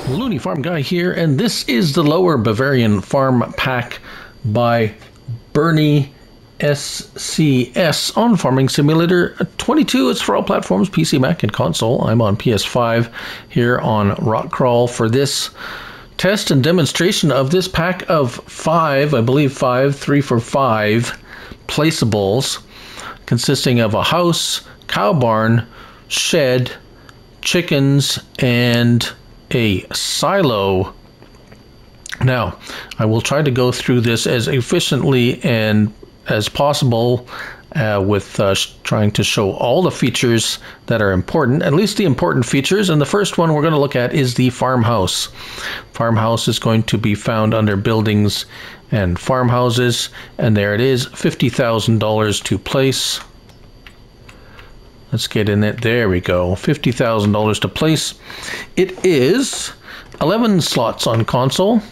Looney Farm Guy here, and this is the Lower Bavarian Farm Pack by BERNIESCS on Farming Simulator 22. It's for all platforms, PC, Mac, and console. I'm on PS5 here on Rock Crawl for this test and demonstration of this pack of 5, I believe 5, 3 for 5 placeables, consisting of a house, cow barn, shed, chickens, and a silo. Now, I will try to go through this as efficiently and as possible with trying to show all the features that are important, at least the important features. And the first one we're going to look at is the farmhouse. Farmhouse is going to be found under buildings and farmhouses, and there it is, $50,000 to place. Let's get in it. There we go. $50,000 to place. It is 11 slots on console.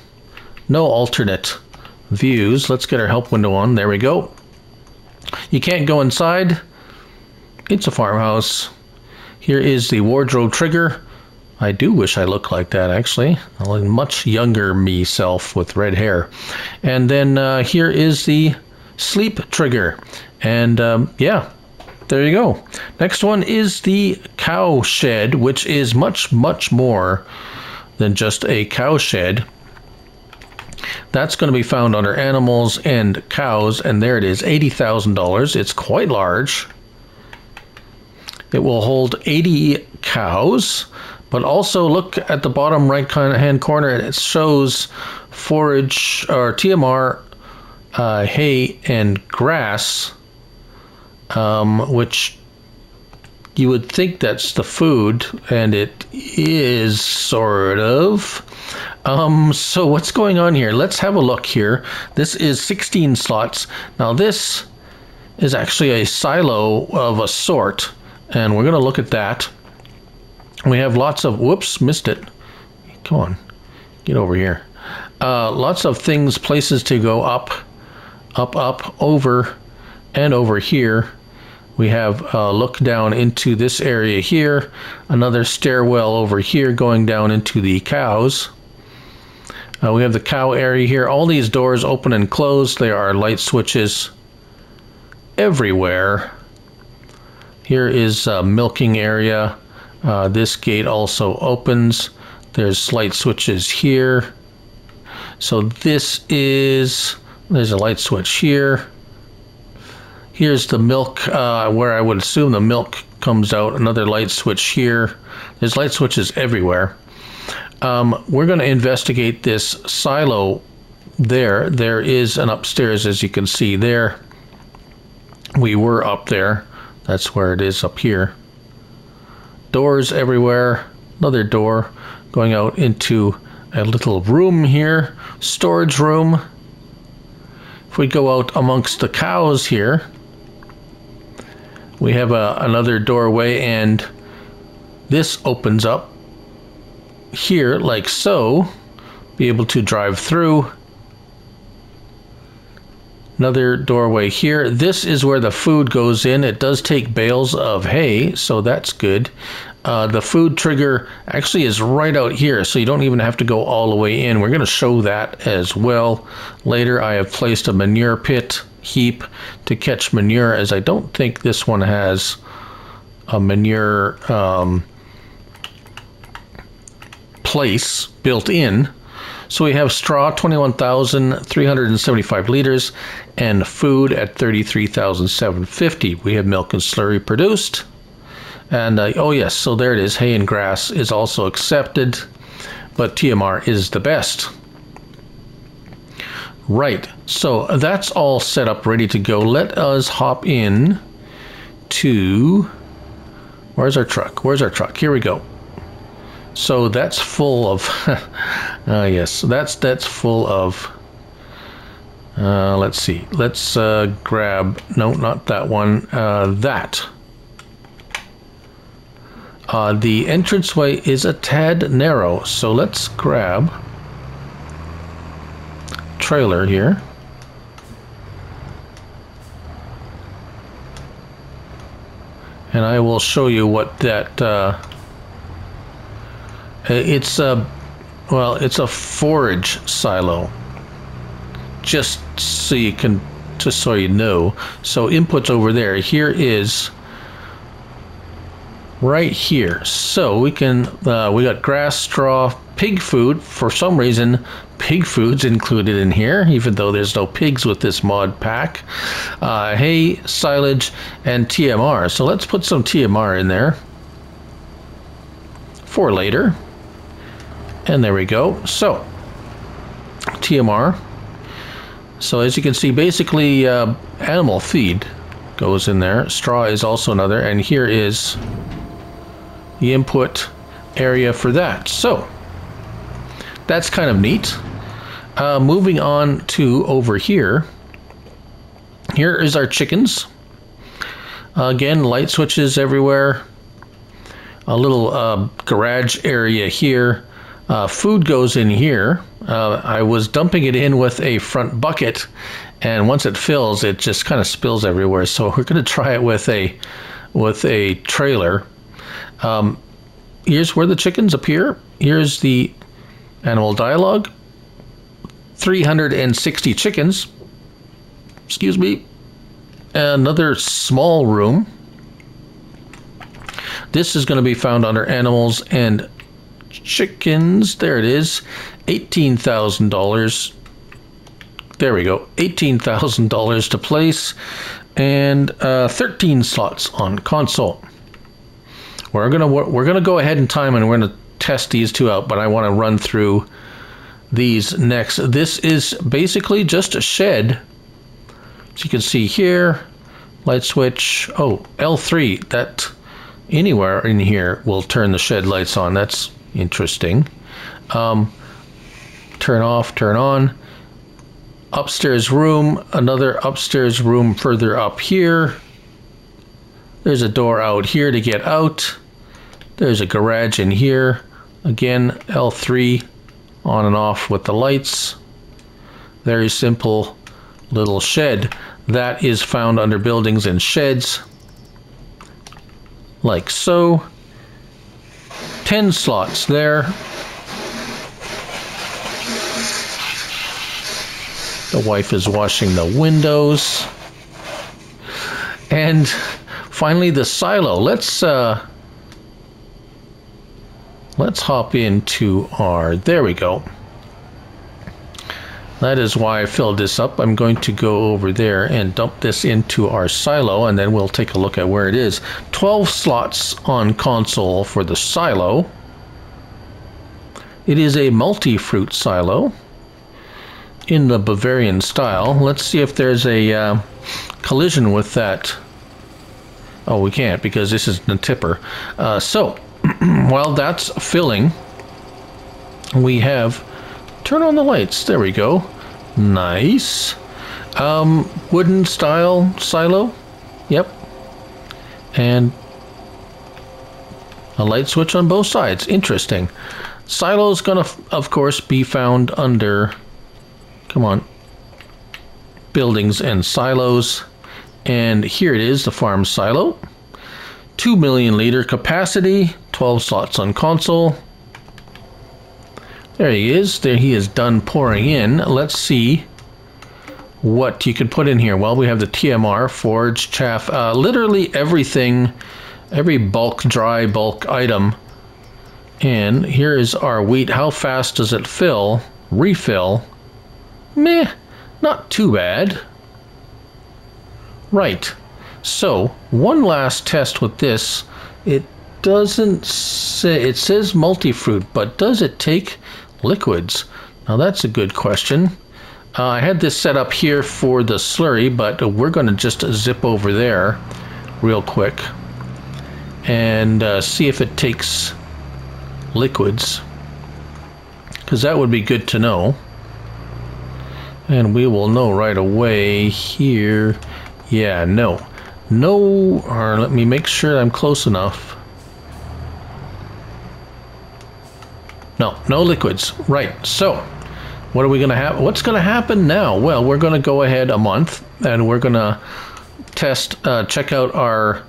No alternate views. Let's get our help window on. There we go. You can't go inside. It's a farmhouse. Here is the wardrobe trigger. I do wish I looked like that, actually. A much younger me self with red hair. And then here is the sleep trigger. And yeah. There you go. Next one is the cow shed, which is much, much more than just a cow shed. That's going to be found under animals and cows, and there it is, $80,000. It's quite large. It will hold 80 cows, but also look at the bottom right hand corner, and it shows forage or TMR, hay and grass. Which you would think that's the food, and it is sort of. So what's going on here? Let's have a look here. This is 16 slots. Now this is actually a silo of a sort, and we're going to look at that. We have lots of, whoops, missed it. Come on, get over here. Lots of things, places to go up, over, and over here. We have a look down into this area here, another stairwell over here going down into the cows. We have the cow area here. All these doors open and close. There are light switches everywhere. Here is a milking area. This gate also opens. There's light switches here. So there's a light switch here. Here's the milk, where I would assume the milk comes out. Another light switch here. There's light switches everywhere. We're going to investigate this silo there. There is an upstairs, as you can see there. We were up there. That's where it is up here. Doors everywhere. Another door going out into a little room here. Storage room. If we go out amongst the cows here, we have another doorway, and this opens up here like so. Be able to drive through. Another doorway here. This is where the food goes in. It does take bales of hay, so that's good. The food trigger actually is right out here, so you don't even have to go all the way in. We're going to show that as well later. I have placed a manure pit heap to catch manure, as I don't think this one has a manure place built in. So we have straw, 21,375 liters, and food at 33,750. We have milk and slurry produced. And oh yes, so there it is. Hay and grass is also accepted, but TMR is the best. Right, so that's all set up, ready to go. Let us hop in to, where's our truck? Where's our truck? Here we go. So that's full of, yes, that's full of, let's see, let's grab, no, not that one, that. The entranceway is a tad narrow, so let's grab trailer here. And I will show you what that it's Well, it's a forage silo. Just so you know. So input's over there. Here is right here. So we can we got grass, straw, pig food. For some reason, pig food's included in here, even though there's no pigs with this mod pack. Hay, silage, and TMR. So let's put some TMR in there for later. And there we go. So TMR. So as you can see, basically animal feed goes in there. Straw is also another, and here is the input area for that. So that's kind of neat. Moving on to over here. Here is our chickens. Again, light switches everywhere. A little garage area here. Food goes in here. I was dumping it in with a front bucket, and once it fills, it just kind of spills everywhere. So we're going to try it with a trailer. Here's where the chickens appear. Here's the animal dialogue. 360 chickens. Excuse me. Another small room. This is going to be found under animals and chickens. There it is. $18,000. There we go. $18,000 to place, and 13 slots on console. We're gonna go ahead in time and we're gonna test these two out, but I want to run through these next. This is basically just a shed. As you can see here, light switch. Oh, L3. That anywhere in here will turn the shed lights on. That's interesting. Turn off, turn on. Upstairs room, another upstairs room further up here. There's a door out here to get out. There's a garage in here. Again, L3 on and off with the lights. Very simple little shed. That is found under buildings and sheds. Like so. 10 slots there. The wife is washing the windows. And finally the silo. Let's hop into our, there we go. That is why I filled this up. I'm going to go over there and dump this into our silo, and then we'll take a look at where it is. 12 slots on console for the silo. It is a multi-fruit silo in the Bavarian style. Let's see if there's a collision with that. Oh, we can't because this is the tipper. So while that's filling, we have, turn on the lights. There we go. Nice. Wooden style silo. Yep. And a light switch on both sides. Interesting. Silo is going to, of course, be found under, come on, buildings and silos. And here it is, the farm silo. 2 million liter capacity, 12 slots on console. There he is. There he is done pouring in. Let's see what you can put in here. Well, we have the TMR, forage, chaff, literally everything, every bulk, dry bulk item. And here is our wheat. How fast does it fill? Refill. Meh, not too bad. Right. So, one last test with this. It doesn't say, it says multi-fruit, but does it take liquids? Now that's a good question. I had this set up here for the slurry, but we're going to just zip over there real quick and see if it takes liquids, because that would be good to know. And we will know right away here. Yeah, no, or let me make sure I'm close enough. No liquids. Right. So what are we going to have? What's going to happen now? Well, we're going to go ahead a month and we're going to test, check out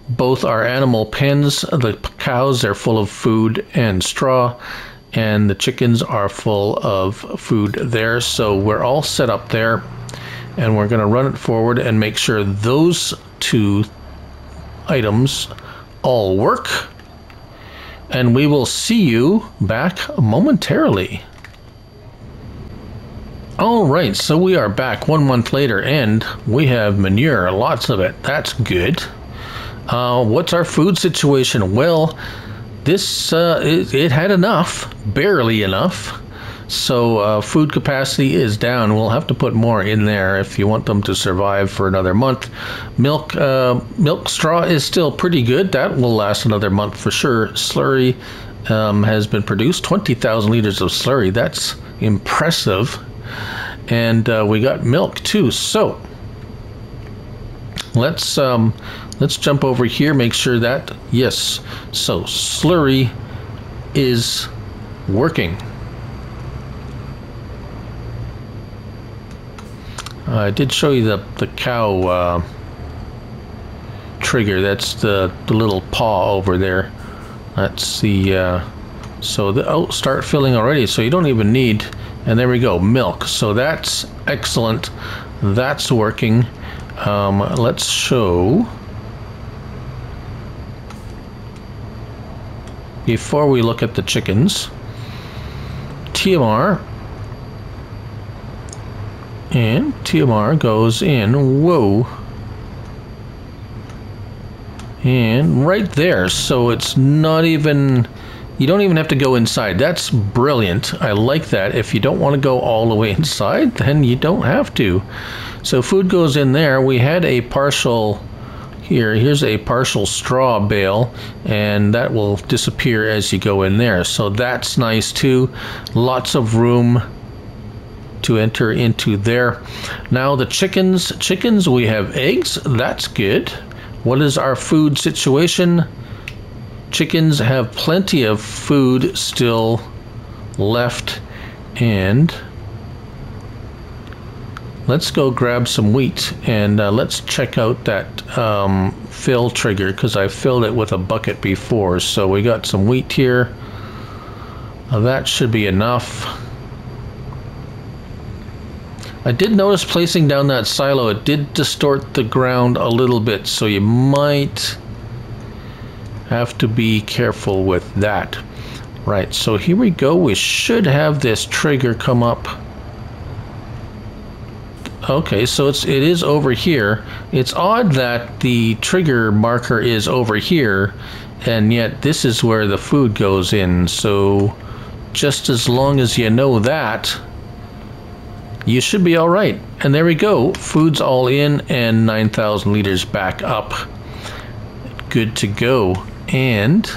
both our animal pens. The cows, they're full of food and straw, and the chickens are full of food there. So we're all set up there, and we're going to run it forward and make sure those two items all work. And we will see you back momentarily. All right, so we are back 1 month later, and we have manure, lots of it. That's good. What's our food situation? Well, this it had enough, barely enough. So food capacity is down. We'll have to put more in there if you want them to survive for another month. Milk straw is still pretty good. That will last another month for sure. Slurry has been produced, 20,000 liters of slurry. That's impressive. And we got milk too. So let's jump over here, make sure that, yes, so slurry is working. I did show you the cow trigger. That's the little paw over there. That's the oh, start filling already, so you don't even need, and there we go, milk. So that's excellent. That's working. Let's show, before we look at the chickens, TMR, and TMR goes in, whoa, and right there. So it's not even, you don't even have to go inside. That's brilliant. I like that. If you don't want to go all the way inside, then you don't have to. So food goes in there. We had a partial, here's a partial straw bale, and that will disappear as you go in there. So that's nice too. Lots of room to enter into there. Now the chickens, we have eggs. That's good. What is our food situation? Chickens have plenty of food still left, and let's go grab some wheat, and let's check out that fill trigger, because I filled it with a bucket before. So we got some wheat here. That should be enough. I did notice placing down that silo, it did distort the ground a little bit, so you might have to be careful with that. Right, so here we go. We should have this trigger come up. Okay, so it is over here. It's odd that the trigger marker is over here, and yet this is where the food goes in. So just as long as you know that, you should be all right. And there we go. Food's all in, and 9,000 liters back up. Good to go. And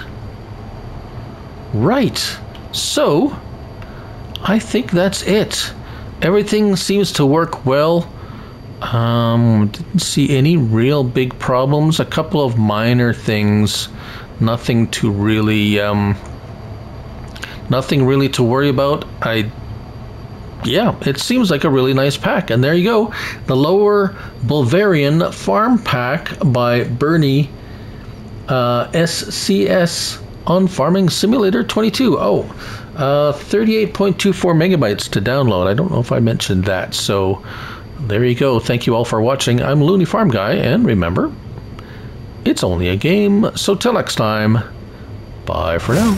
right, so I think that's it. Everything seems to work well. Didn't see any real big problems. A couple of minor things. Nothing to really to worry about. Yeah, it seems like a really nice pack. And there you go. The Lower Bavarian Farm Pack by Bernie SCS on Farming Simulator 22. 38.24 megabytes to download. I don't know if I mentioned that. So there you go. Thank you all for watching. I'm Looney Farm Guy, and remember, it's only a game. So till next time, bye for now.